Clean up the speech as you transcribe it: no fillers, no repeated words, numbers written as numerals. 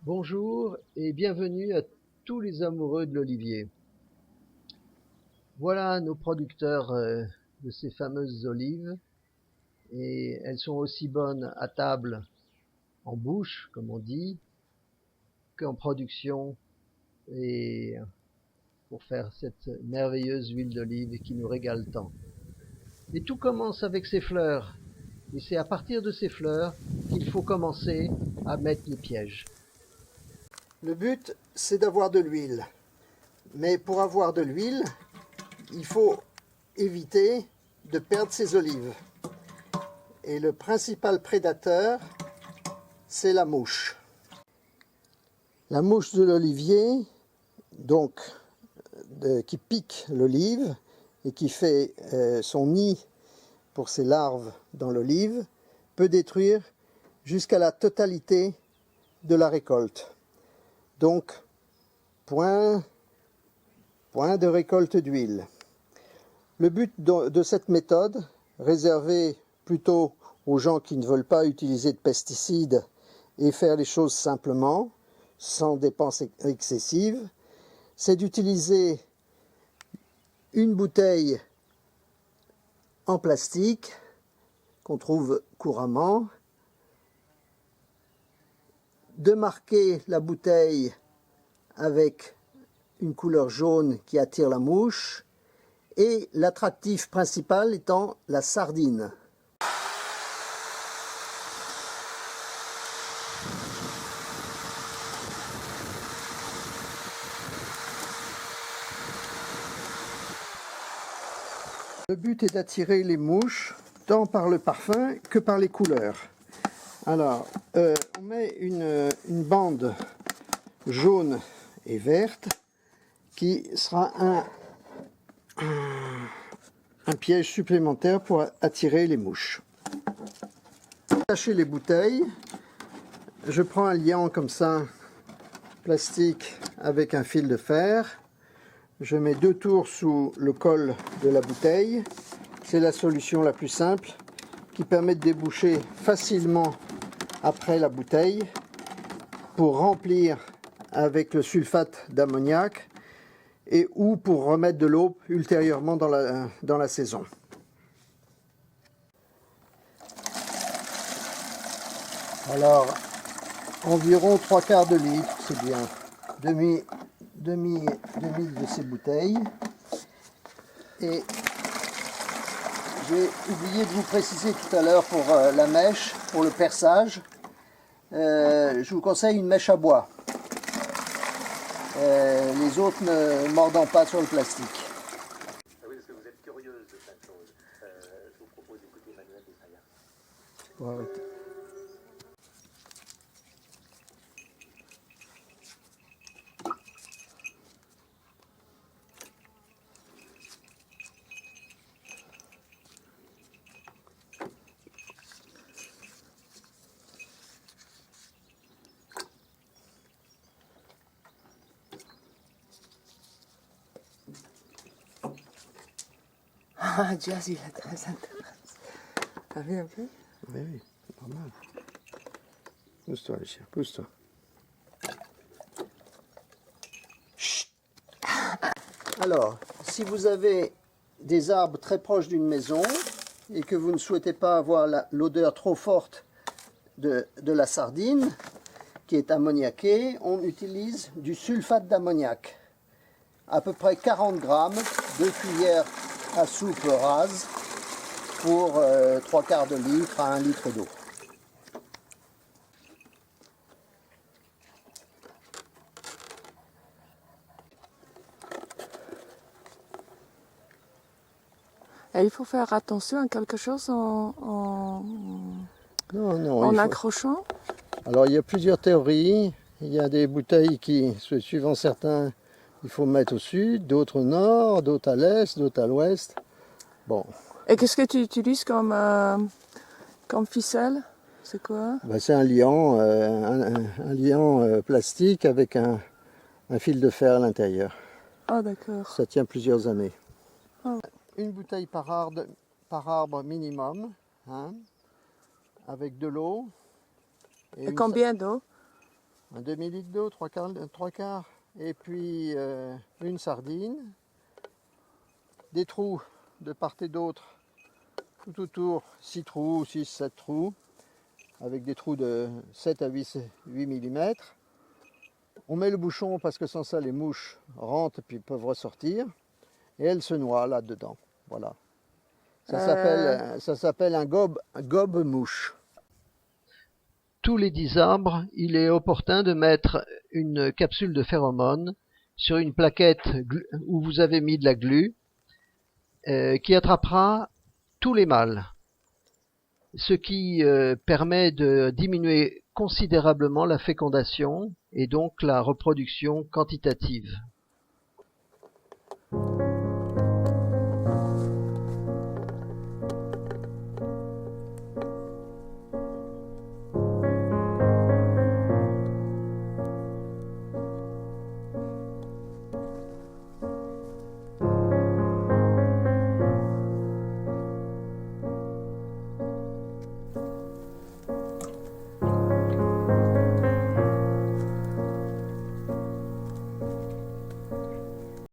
Bonjour et bienvenue à tous les amoureux de l'olivier. Voilà nos producteurs de ces fameuses olives et elles sont aussi bonnes à table en bouche, comme on dit, qu'en production et pour faire cette merveilleuse huile d'olive qui nous régale tant. Et tout commence avec ces fleurs et c'est à partir de ces fleurs qu'il faut commencer à mettre les pièges. Le but, c'est d'avoir de l'huile. Mais pour avoir de l'huile, il faut éviter de perdre ses olives. Et le principal prédateur, c'est la mouche. La mouche de l'olivier, donc, qui pique l'olive et qui fait son nid pour ses larves dans l'olive, peut détruire jusqu'à la totalité de la récolte. Donc, point de récolte d'huile. Le but de cette méthode, réservée plutôt aux gens qui ne veulent pas utiliser de pesticides et faire les choses simplement, sans dépenses excessives, c'est d'utiliser une bouteille en plastique qu'on trouve couramment, de marquer la bouteille avec une couleur jaune qui attire la mouche, et l'attractif principal étant la sardine. Le but est d'attirer les mouches tant par le parfum que par les couleurs. Alors, on met une bande jaune et verte qui sera un piège supplémentaire pour attirer les mouches. Pour attacher les bouteilles, je prends un liant comme ça, plastique avec un fil de fer. Je mets 2 tours sous le col de la bouteille. C'est la solution la plus simple qui permet de déboucher facilement après la bouteille pour remplir avec le sulfate d'ammoniac et ou pour remettre de l'eau ultérieurement dans la saison. Alors, environ 3/4 de litre, c'est bien. Demi de ces bouteilles. Et j'ai oublié de vous préciser tout à l'heure pour la mèche, pour le perçage, je vous conseille une mèche à bois. Les autres ne mordant pas sur le plastique. Ah oui, parce que vous êtes curieuse de plein de choses. Je vous propose d'écouter Manuel de Saya. Ouais. Ah, Jazz, il est très intéressant. T'as vu un peu? Oui, oui, normal. Pousse-toi, le chien, pousse-toi. Alors, si vous avez des arbres très proches d'une maison et que vous ne souhaitez pas avoir l'odeur trop forte de la sardine, qui est ammoniaquée, on utilise du sulfate d'ammoniac. À peu près 40 grammes, 2 cuillères à soupe rase pour 3/4 de litre à 1 litre d'eau. Et il faut faire attention à quelque chose Non, en accrochant. Alors il y a plusieurs théories. Il y a des bouteilles qui, suivant certains, il faut mettre au sud, d'autres au nord, d'autres à l'est, d'autres à l'ouest. Bon, Et qu'est-ce que tu utilises comme ficelle? C'est quoi? ben, c'est un liant, un liant plastique avec un fil de fer à l'intérieur. Ah, d'accord. Ça tient plusieurs années. Oh. Une bouteille par arbre minimum, hein, avec de l'eau. Et combien d'eau? un demi-litre d'eau, trois quarts, et puis une sardine, des trous de part et d'autre, tout autour, 6 trous, 6, 7 trous, avec des trous de 7 à 8 mm. On met le bouchon parce que sans ça les mouches rentrent puis peuvent ressortir, et elles se noient là-dedans. Voilà. Ça s'appelle un gobe-mouche. Tous les 10 arbres, il est opportun de mettre une capsule de phéromone sur une plaquette où vous avez mis de la glu qui attrapera tous les mâles, ce qui permet de diminuer considérablement la fécondation et donc la reproduction quantitative.